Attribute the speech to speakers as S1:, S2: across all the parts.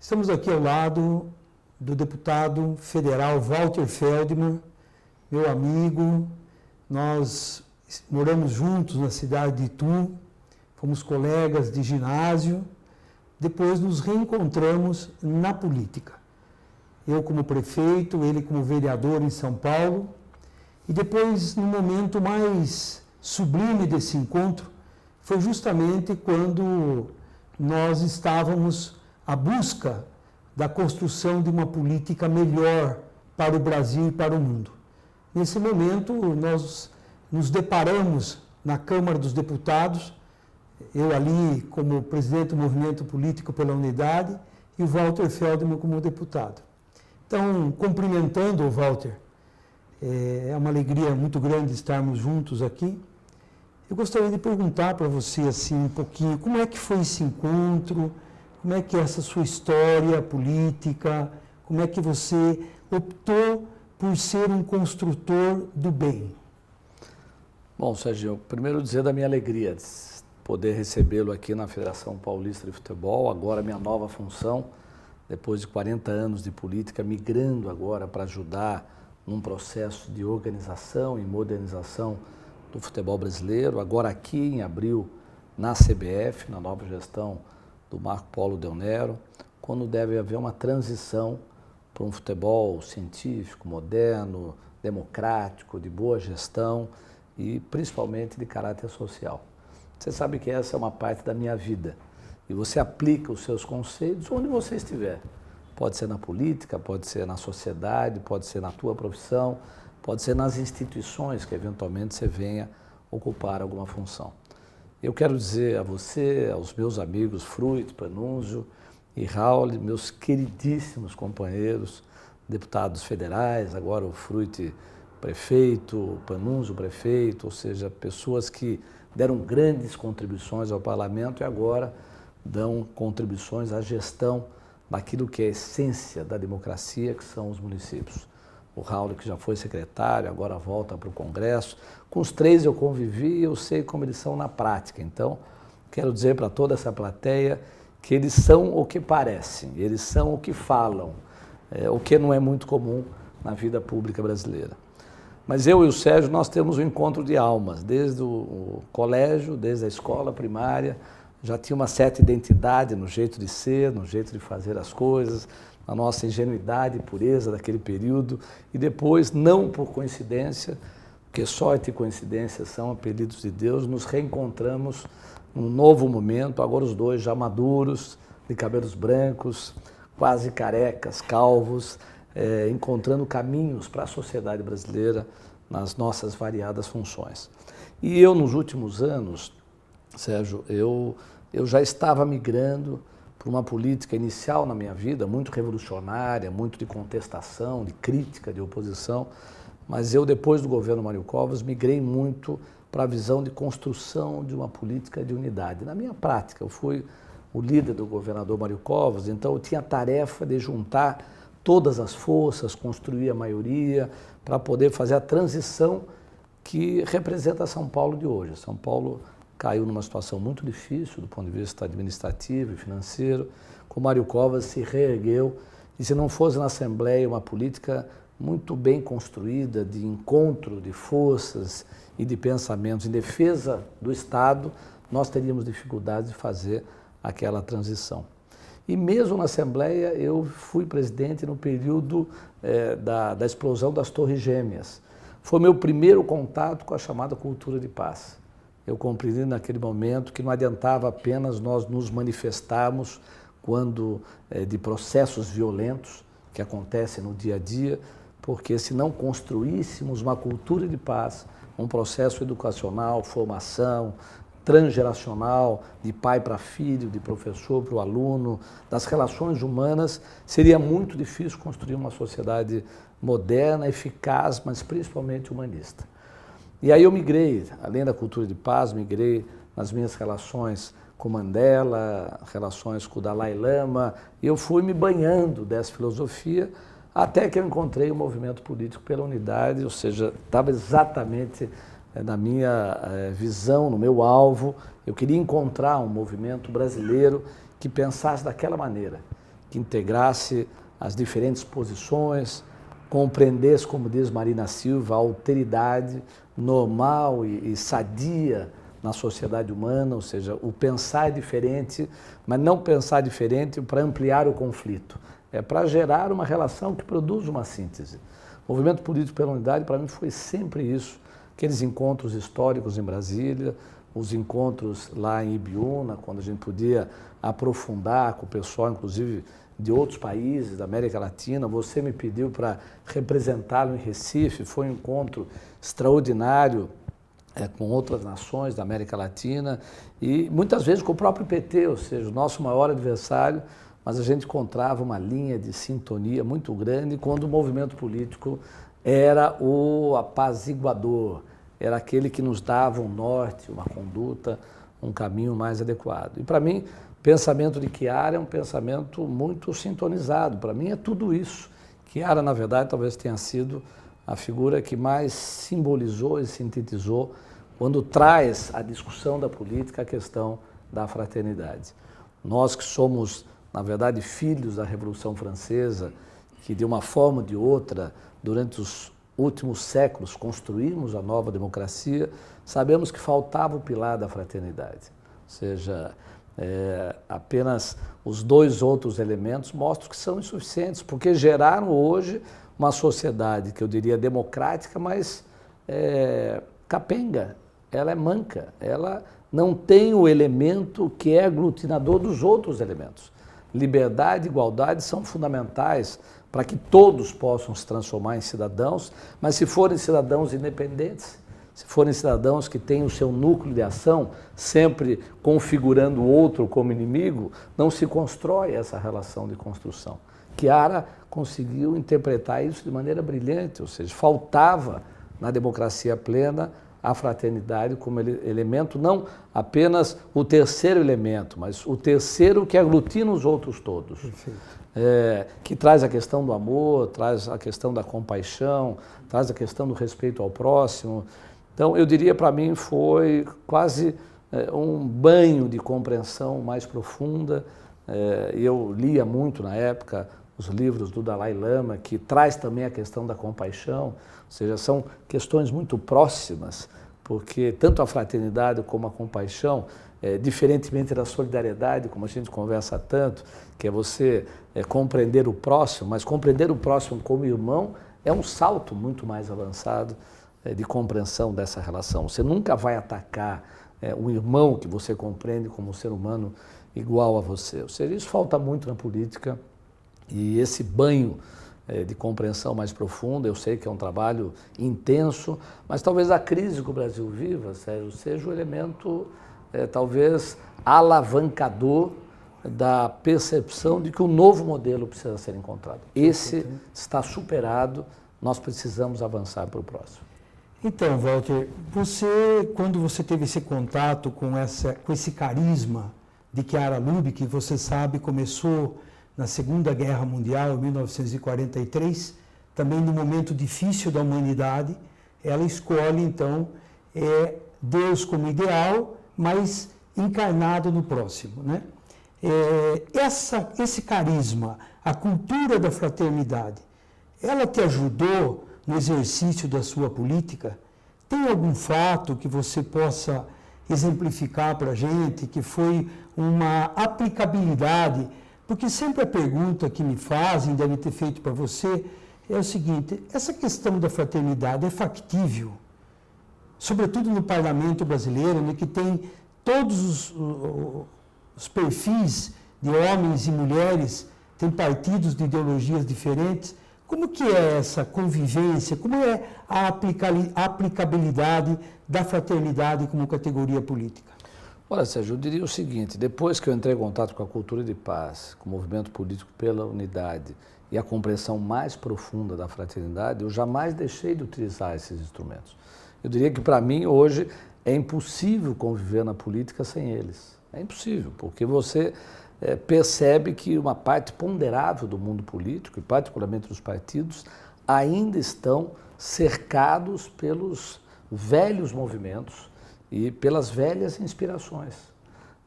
S1: Estamos aqui ao lado do deputado federal Walter Feldman, meu amigo. Nós moramos juntos na cidade de Itu, fomos colegas de ginásio, depois nos reencontramos na política. Eu como prefeito, ele como vereador em São Paulo, e depois, no momento mais sublime desse encontro, foi justamente quando nós estávamos à busca da construção de uma política melhor para o Brasil e para o mundo. Nesse momento, nós nos deparamos na Câmara dos Deputados, eu ali como presidente do Movimento Político pela Unidade e o Walter Feldman como deputado. Então, cumprimentando o Walter, é uma alegria muito grande estarmos juntos aqui. Eu gostaria de perguntar para você assim um pouquinho, como é que foi esse encontro, como é que é essa sua história política, como é que você optou por ser um construtor do bem?
S2: Bom, Sérgio, primeiro dizer da minha alegria de poder recebê-lo aqui na Federação Paulista de Futebol, agora minha nova função, depois de 40 anos de política, migrando agora para ajudar num processo de organização e modernização do futebol brasileiro, agora aqui em abril na CBF, na nova gestão do Marco Polo Del Nero, quando deve haver uma transição para um futebol científico, moderno, democrático, de boa gestão e principalmente de caráter social. Você sabe que essa é uma parte da minha vida e você aplica os seus conceitos onde você estiver. Pode ser na política, pode ser na sociedade, pode ser na tua profissão, pode ser nas instituições que eventualmente você venha ocupar alguma função. Eu quero dizer a você, aos meus amigos Fruit, Panunzio e Raul, meus queridíssimos companheiros, deputados federais, agora o Fruit prefeito, o Panunzio prefeito, ou seja, pessoas que deram grandes contribuições ao parlamento e agora dão contribuições à gestão daquilo que é a essência da democracia, que são os municípios. O Raul, que já foi secretário, agora volta para o Congresso. Com os três eu convivi e eu sei como eles são na prática. Então, quero dizer para toda essa plateia que eles são o que parecem, eles são o que falam, o que não é muito comum na vida pública brasileira. Mas eu e o Sérgio, nós temos um encontro de almas, desde o colégio, desde a escola primária, já tinha uma certa identidade no jeito de ser, no jeito de fazer as coisas, na nossa ingenuidade e pureza daquele período, e depois, não por coincidência, porque sorte e coincidência são apelidos de Deus, nos reencontramos num novo momento, agora os dois já maduros, de cabelos brancos, quase carecas, calvos, encontrando caminhos para a sociedade brasileira nas nossas variadas funções. E eu, nos últimos anos, Sérgio, eu já estava migrando para uma política inicial na minha vida, muito revolucionária, muito de contestação, de crítica, de oposição, mas eu, depois do governo Mário Covas, migrei muito para a visão de construção de uma política de unidade. Na minha prática, eu fui o líder do governador Mário Covas, então eu tinha a tarefa de juntar todas as forças, construir a maioria, para poder fazer a transição que representa São Paulo de hoje. São Paulo caiu numa situação muito difícil do ponto de vista administrativo e financeiro, com Mário Covas se reergueu, e se não fosse na Assembleia uma política muito bem construída de encontro de forças e de pensamentos em defesa do Estado, nós teríamos dificuldade de fazer aquela transição. E mesmo na Assembleia eu fui presidente no período da explosão das Torres Gêmeas. Foi meu primeiro contato com a chamada cultura de paz. Eu compreendi naquele momento que não adiantava apenas nós nos manifestarmos quando de processos violentos que acontecem no dia a dia, porque se não construíssemos uma cultura de paz, um processo educacional, formação, transgeracional, de pai para filho, de professor para o aluno, das relações humanas, seria muito difícil construir uma sociedade moderna, eficaz, mas principalmente humanista. E aí eu migrei, além da cultura de paz, migrei nas minhas relações com Mandela, relações com o Dalai Lama, e eu fui me banhando dessa filosofia até que eu encontrei o movimento político pela unidade, ou seja, estava exatamente na minha visão, no meu alvo. Eu queria encontrar um movimento brasileiro que pensasse daquela maneira, que integrasse as diferentes posições, compreendesse, como diz Marina Silva, a alteridade normal e sadia na sociedade humana, ou seja, o pensar diferente, mas não pensar diferente para ampliar o conflito. É para gerar uma relação que produza uma síntese. O movimento político pela unidade, para mim, foi sempre isso. Aqueles encontros históricos em Brasília, os encontros lá em Ibiúna, quando a gente podia aprofundar com o pessoal, inclusive, de outros países da América Latina. Você me pediu para representá-lo em Recife, foi um encontro extraordinário com outras nações da América Latina e muitas vezes com o próprio PT, ou seja, o nosso maior adversário, mas a gente encontrava uma linha de sintonia muito grande quando o movimento político era o apaziguador, era aquele que nos dava um norte, uma conduta, um caminho mais adequado. E para mim, o pensamento de Chiara é um pensamento muito sintonizado. Para mim é tudo isso. Chiara, na verdade, talvez tenha sido a figura que mais simbolizou e sintetizou quando traz à discussão da política a questão da fraternidade. Nós que somos, na verdade, filhos da Revolução Francesa, que de uma forma ou de outra, durante os últimos séculos, construímos a nova democracia, sabemos que faltava o pilar da fraternidade. Ou seja, apenas os dois outros elementos mostram que são insuficientes, porque geraram hoje uma sociedade que eu diria democrática, mas capenga, ela é manca, ela não tem o elemento que é aglutinador dos outros elementos. Liberdade e igualdade são fundamentais para que todos possam se transformar em cidadãos, mas se forem cidadãos independentes, se forem cidadãos que têm o seu núcleo de ação sempre configurando o outro como inimigo, não se constrói essa relação de construção. Chiara conseguiu interpretar isso de maneira brilhante, ou seja, faltava na democracia plena a fraternidade como elemento, não apenas o terceiro elemento, mas o terceiro que aglutina os outros todos. Que traz a questão do amor, traz a questão da compaixão, traz a questão do respeito ao próximo. Então, eu diria, para mim, foi quase um banho de compreensão mais profunda. Eu lia muito na época os livros do Dalai Lama, que traz também a questão da compaixão, ou seja, são questões muito próximas, porque tanto a fraternidade como a compaixão, diferentemente da solidariedade, como a gente conversa tanto, que é você compreender o próximo, mas compreender o próximo como irmão é um salto muito mais avançado de compreensão dessa relação. Você nunca vai atacar um irmão que você compreende como um ser humano igual a você. Ou seja, isso falta muito na política e esse banho de compreensão mais profunda, eu sei que é um trabalho intenso, mas talvez a crise que o Brasil viva, Sérgio, seja o elemento talvez alavancador da percepção de que um novo modelo precisa ser encontrado. Esse está superado, nós precisamos avançar para o próximo.
S1: Então, Walter, quando você teve esse contato com esse carisma de Chiara Lubich, que você sabe começou na Segunda Guerra Mundial, em 1943, também num momento difícil da humanidade, ela escolhe, então, Deus como ideal, mas encarnado no próximo, né? Esse carisma, a cultura da fraternidade, ela te ajudou no exercício da sua política? Tem algum fato que você possa exemplificar para a gente, que foi uma aplicabilidade? Porque sempre a pergunta que me fazem, devem ter feito para você, é o seguinte: essa questão da fraternidade é factível? Sobretudo no parlamento brasileiro, né, que tem todos os perfis de homens e mulheres, tem partidos de ideologias diferentes. Como que é essa convivência? Como é a aplicabilidade da fraternidade como categoria política?
S2: Olha, Sérgio, eu diria o seguinte: depois que eu entrei em contato com a cultura de paz, com o movimento político pela unidade e a compreensão mais profunda da fraternidade, eu jamais deixei de utilizar esses instrumentos. Eu diria que, para mim, hoje, é impossível conviver na política sem eles. É impossível, porque você percebe que uma parte ponderável do mundo político, e particularmente dos partidos, ainda estão cercados pelos velhos movimentos e pelas velhas inspirações.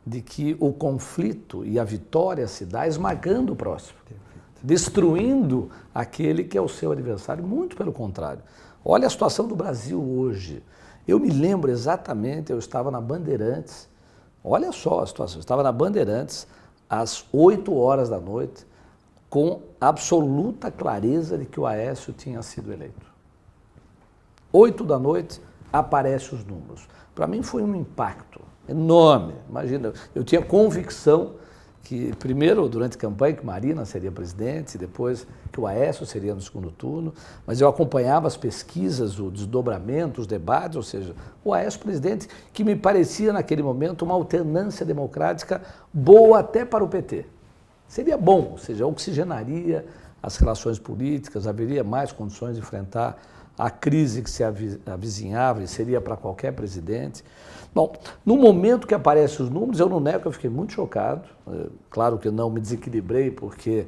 S2: de que o conflito e a vitória se dá esmagando o próximo, destruindo aquele que é o seu adversário, muito pelo contrário. Olha a situação do Brasil hoje. Eu me lembro exatamente, eu estava na Bandeirantes, olha só a situação, eu estava na Bandeirantes às 8 horas da noite, com absoluta clareza de que o Aécio tinha sido eleito. 8 da noite, aparecem os números. Para mim foi um impacto enorme. Imagina, eu tinha convicção que, primeiro, durante a campanha, que Marina seria presidente, depois que o Aécio seria no segundo turno, mas eu acompanhava as pesquisas, o desdobramento, os debates, ou seja, o Aécio presidente, que me parecia naquele momento uma alternância democrática boa até para o PT. Seria bom, ou seja, oxigenaria as relações políticas, haveria mais condições de enfrentar a crise que se avizinhava e seria para qualquer presidente. Bom, no momento que aparecem os números, eu não nego que eu fiquei muito chocado. Claro que eu não me desequilibrei, porque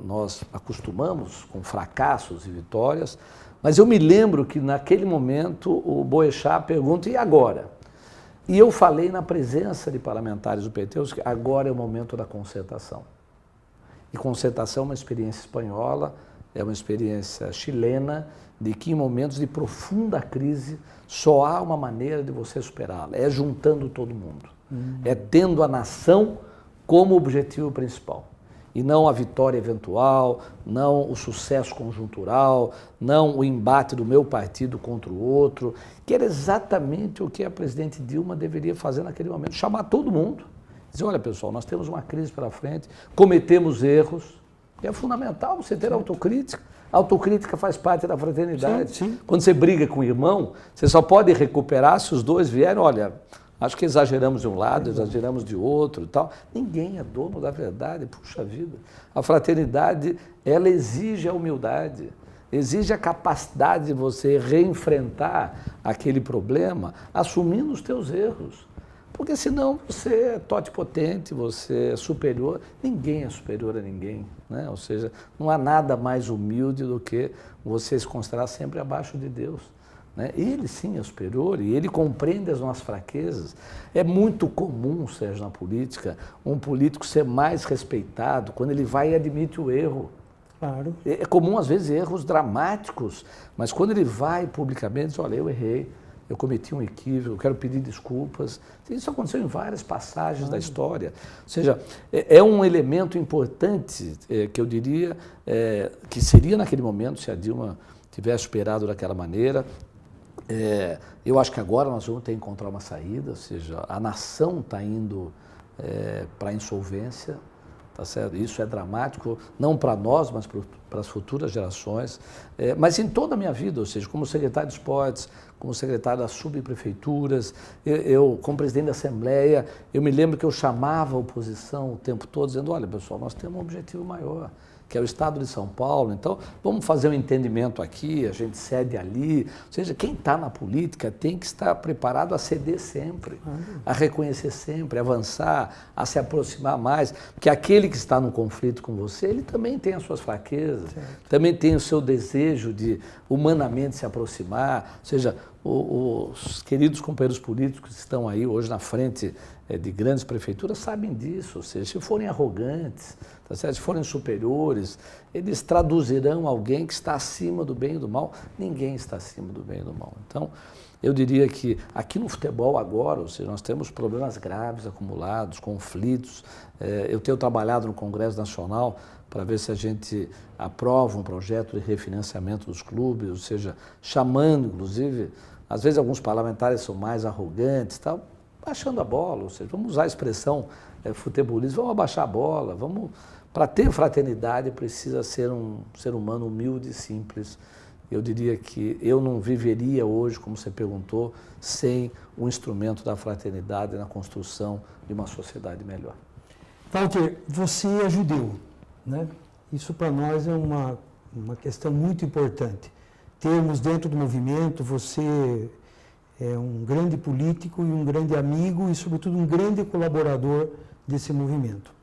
S2: nós acostumamos com fracassos e vitórias, mas eu me lembro que naquele momento o Boechat pergunta, e agora? E eu falei na presença de parlamentares do PT, que agora é o momento da concertação. E concertação é uma experiência espanhola, é uma experiência chilena, de que em momentos de profunda crise só há uma maneira de você superá-la, é juntando todo mundo, é tendo a nação como objetivo principal. E não a vitória eventual, não o sucesso conjuntural, não o embate do meu partido contra o outro, que era exatamente o que a presidente Dilma deveria fazer naquele momento, chamar todo mundo, dizer, olha pessoal, nós temos uma crise pela frente, cometemos erros, é fundamental você ter autocrítica. A autocrítica faz parte da fraternidade.
S1: Sim, sim.
S2: Quando você briga com o irmão, você só pode recuperar se os dois vierem, olha, acho que exageramos de um lado, exageramos de outro e tal. Ninguém é dono da verdade, puxa vida. A fraternidade, ela exige a humildade, exige a capacidade de você reenfrentar aquele problema, assumindo os teus erros. Porque senão você é totipotente, você é superior, ninguém é superior a ninguém, né? Ou seja, não há nada mais humilde do que você se considerar sempre abaixo de Deus, né? Ele sim é superior e ele compreende as nossas fraquezas. É muito comum, Sérgio, na política, um político ser mais respeitado quando ele vai e admite o erro.
S1: Claro.
S2: É comum, às vezes, erros dramáticos, mas quando ele vai publicamente diz, olha, eu errei, eu cometi um equívoco, eu quero pedir desculpas. Isso aconteceu em várias passagens da história. Ou seja, é um elemento importante que eu diria que seria naquele momento, se a Dilma tivesse esperado daquela maneira. Eu acho que agora nós vamos ter que encontrar uma saída, ou seja, a nação está indo para a insolvência. Tá certo? Isso é dramático, não para nós, mas para as futuras gerações. Mas em toda a minha vida, ou seja, como secretário de esportes, como secretário das subprefeituras, eu como presidente da Assembleia, eu me lembro que eu chamava a oposição o tempo todo, dizendo, olha pessoal, nós temos um objetivo maior, que é o Estado de São Paulo, então vamos fazer um entendimento aqui, a gente cede ali, ou seja, quem está na política tem que estar preparado a ceder sempre, a reconhecer sempre, a avançar, a se aproximar mais, porque aquele que está no conflito com você, ele também tem as suas fraquezas, também tem o seu desejo de humanamente se aproximar, ou seja, os queridos companheiros políticos que estão aí hoje na frente de grandes prefeituras sabem disso, ou seja, se forem arrogantes, tá certo? Se forem superiores, eles traduzirão alguém que está acima do bem e do mal. Ninguém está acima do bem e do mal. Então, eu diria que aqui no futebol agora, ou seja, nós temos problemas graves acumulados, conflitos. Eu tenho trabalhado no Congresso Nacional para ver se a gente aprova um projeto de refinanciamento dos clubes, ou seja, chamando, inclusive, às vezes alguns parlamentares são mais arrogantes, tal, baixando a bola, ou seja, vamos usar a expressão futebolista, vamos abaixar a bola, vamos... Para ter fraternidade precisa ser um ser humano humilde e simples. Eu diria que eu não viveria hoje, como você perguntou, sem o instrumento da fraternidade na construção de uma sociedade melhor.
S1: Walter, você é judeu, né? Isso para nós é uma questão muito importante. Termos dentro do movimento, você é um grande político e um grande amigo e, sobretudo, um grande colaborador desse movimento.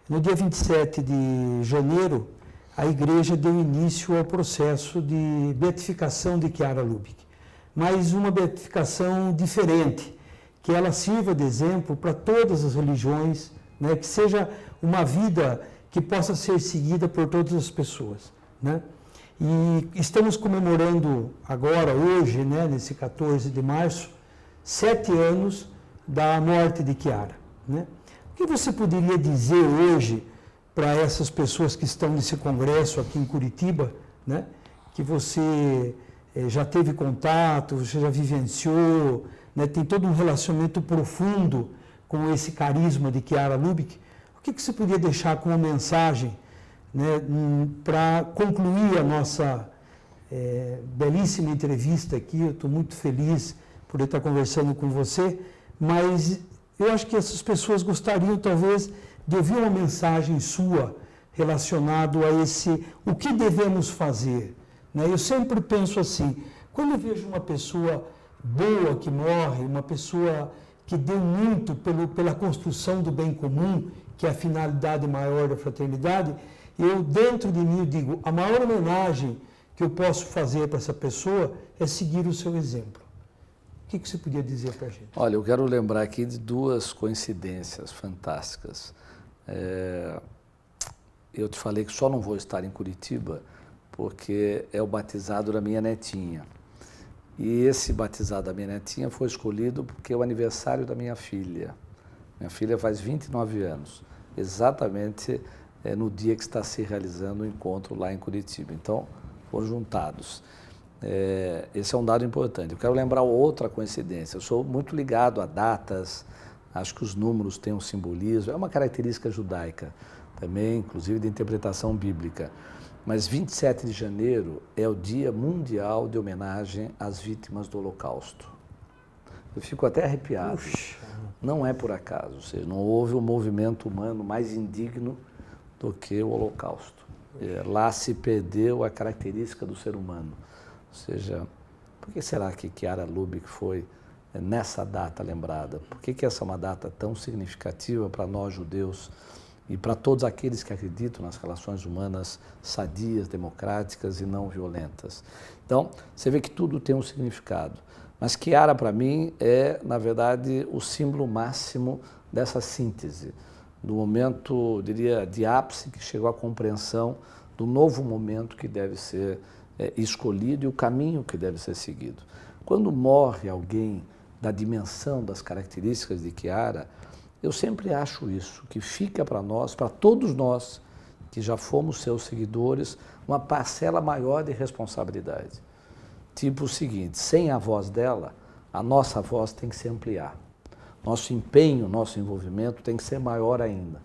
S1: No dia 27 de janeiro, a igreja deu início ao processo de beatificação de Chiara Lubich, mas uma beatificação diferente, que ela sirva de exemplo para todas as religiões, né? Que seja uma vida que possa ser seguida por todas as pessoas, né? E estamos comemorando agora, hoje, né, nesse 14 de março, 7 anos da morte de Chiara, né? O que você poderia dizer hoje para essas pessoas que estão nesse congresso aqui em Curitiba, né? Que você já teve contato, você já vivenciou, né? Tem todo um relacionamento profundo com esse carisma de Chiara Lubich. O que você podia deixar como mensagem, né, para concluir a nossa belíssima entrevista aqui? Eu estou muito feliz por estar conversando com você, mas eu acho que essas pessoas gostariam talvez de ouvir uma mensagem sua relacionado a o que devemos fazer, né? Eu sempre penso assim, quando eu vejo uma pessoa boa que morre, uma pessoa que deu muito pela construção do bem comum, que é a finalidade maior da fraternidade, eu dentro de mim eu digo, a maior homenagem que eu posso fazer para essa pessoa é seguir o seu exemplo. O que você podia dizer para a gente?
S2: Olha, eu quero lembrar aqui de 2 coincidências fantásticas. Eu te falei que só não vou estar em Curitiba porque é o batizado da minha netinha. E esse batizado da minha netinha foi escolhido porque é o aniversário da minha filha. Minha filha faz 29 anos, exatamente no dia que está se realizando o encontro lá em Curitiba. Então, foram juntados. Esse é um dado importante. Eu quero lembrar outra coincidência. Eu sou muito ligado a datas, acho que os números têm um simbolismo, é uma característica judaica também, inclusive de interpretação bíblica. Mas 27 de janeiro é o Dia Mundial de Homenagem às Vítimas do Holocausto. Eu fico até arrepiado.
S1: Puxa.
S2: Não é por acaso, ou seja, não houve um movimento humano mais indigno do que o Holocausto. Lá se perdeu a característica do ser humano. Ou seja, por que será que Chiara Lubich foi nessa data lembrada? Por que essa é uma data tão significativa para nós judeus e para todos aqueles que acreditam nas relações humanas sadias, democráticas e não violentas? Então, você vê que tudo tem um significado. Mas Chiara, para mim, é, na verdade, o símbolo máximo dessa síntese, do momento, eu diria, de ápice que chegou à compreensão do novo momento que deve ser escolhido e o caminho que deve ser seguido. Quando morre alguém da dimensão das características de Chiara, eu sempre acho isso, que fica para nós, para todos nós que já fomos seus seguidores, uma parcela maior de responsabilidade. Tipo o seguinte, sem a voz dela, a nossa voz tem que se ampliar. Nosso empenho, nosso envolvimento tem que ser maior ainda.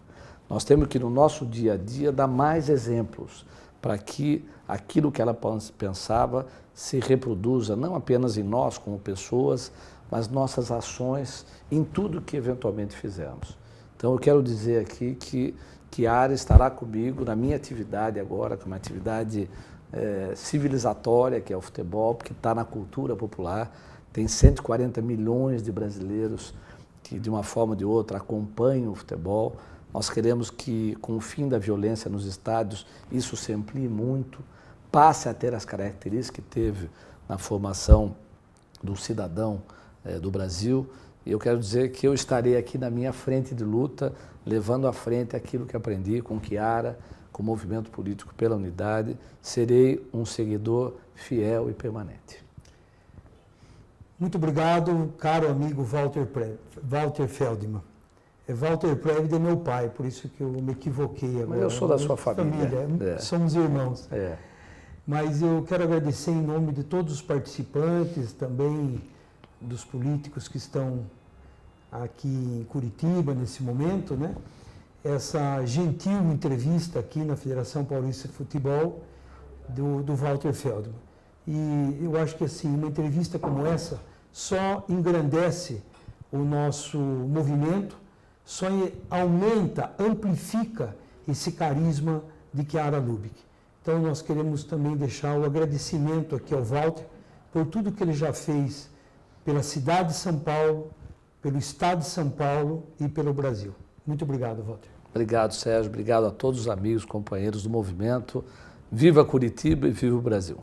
S2: Nós temos que, no nosso dia a dia, dar mais exemplos para que aquilo que ela pensava se reproduza, não apenas em nós como pessoas, mas nossas ações em tudo que eventualmente fizermos. Então eu quero dizer aqui que Chiara estará comigo na minha atividade agora, que é uma atividade civilizatória, que é o futebol, porque está na cultura popular, tem 140 milhões de brasileiros que de uma forma ou de outra acompanham o futebol. Nós queremos que, com o fim da violência nos estádios, isso se amplie muito, passe a ter as características que teve na formação do cidadão do Brasil. E eu quero dizer que eu estarei aqui na minha frente de luta, levando à frente aquilo que aprendi com Chiara, com o movimento político pela unidade. Serei um seguidor fiel e permanente.
S1: Muito obrigado, caro amigo Walter Feldman. Walter Prevd é meu pai, por isso que eu me equivoquei agora.
S2: Mas eu sou da sua família.
S1: Somos irmãos. Mas eu quero agradecer em nome de todos os participantes, também dos políticos que estão aqui em Curitiba nesse momento, né? Essa gentil entrevista aqui na Federação Paulista de Futebol do Walter Feldman. E eu acho que assim, uma entrevista como essa só engrandece o nosso movimento, só aumenta, amplifica esse carisma de Chiara Lubich. Então nós queremos também deixar o agradecimento aqui ao Walter por tudo que ele já fez pela cidade de São Paulo, pelo estado de São Paulo e pelo Brasil. Muito obrigado, Walter.
S2: Obrigado, Sérgio. Obrigado a todos os amigos, companheiros do movimento. Viva Curitiba e viva o Brasil.